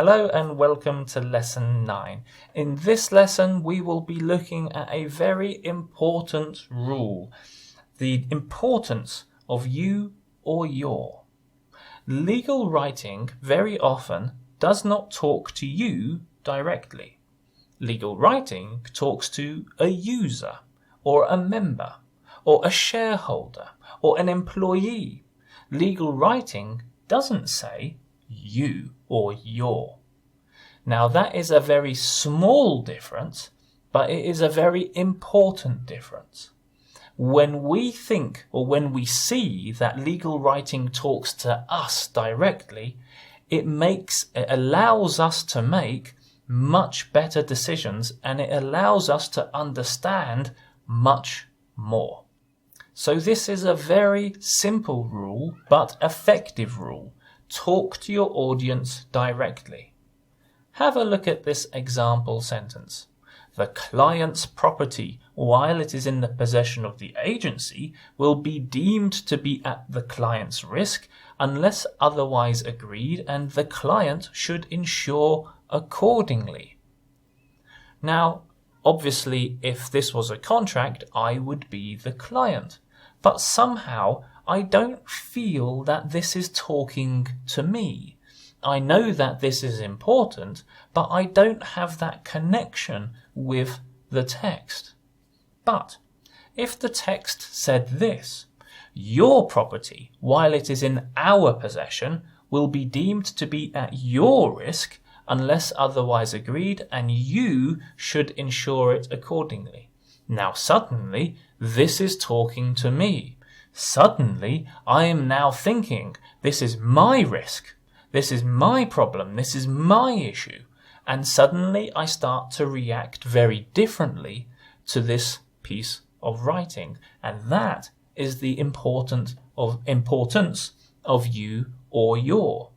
Hello and welcome to Lesson 9. In this lesson we will be looking at a very important rule, the importance of you or your. Legal writing very often does not talk to you directly. Legal writing talks to a user or a member or a shareholder or an employee. Legal writing doesn't say you or your. Now that is a very small difference, but it is a very important difference. When we think or when we see that legal writing talks to us directly, it allows us to make much better decisions and it allows us to understand much more. So this is a very simple rule, but effective rule. Talk to your audience directly. Have a look at this example sentence. The client's property, while it is in the possession of the agency, will be deemed to be at the client's risk unless otherwise agreed, and the client should insure accordingly. Now, obviously, if this was a contract, I would be the client. But somehow, I don't feel that this is talking to me. I know that this is important, but I don't have that connection with the text. But if the text said this, your property, while it is in our possession, will be deemed to be at your risk unless otherwise agreed, and you should insure it accordingly. Now suddenly, this is talking to me. Suddenly, I am now thinking, this is my risk, this is my problem, this is my issue. And suddenly I start to react very differently to this piece of writing. And that is the importance of you or your.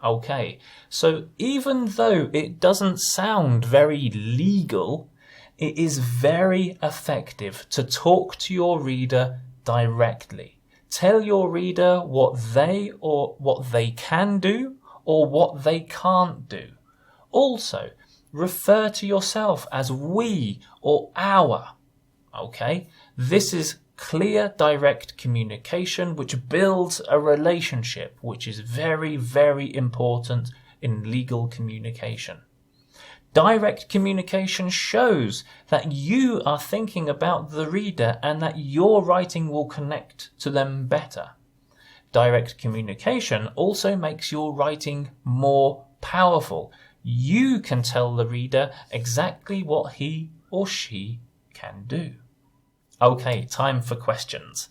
Okay, so even though it doesn't sound very legal, it is very effective to talk to your reader directly. Tell your reader what they can do or what they can't do. Also, refer to yourself as we or our. Okay? This is clear, direct communication which builds a relationship, which is very, very important in legal communication. Direct communication shows that you are thinking about the reader and that your writing will connect to them better. Direct communication also makes your writing more powerful. You can tell the reader exactly what he or she can do. Okay, time for questions.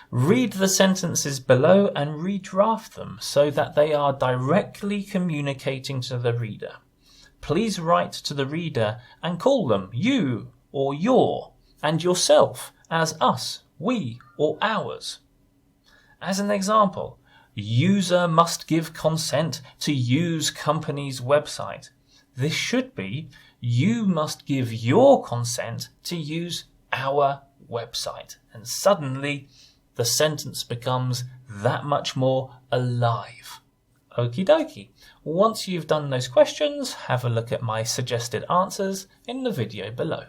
Read the sentences below and redraft them so that they are directly communicating to the reader. Please write to the reader and call them you or your, and yourself as us, we or ours. As an example, user must give consent to use company's website. This should be, you must give your consent to use our website. And suddenly, the sentence becomes that much more alive. Okie dokie. Once you've done those questions, have a look at my suggested answers in the video below.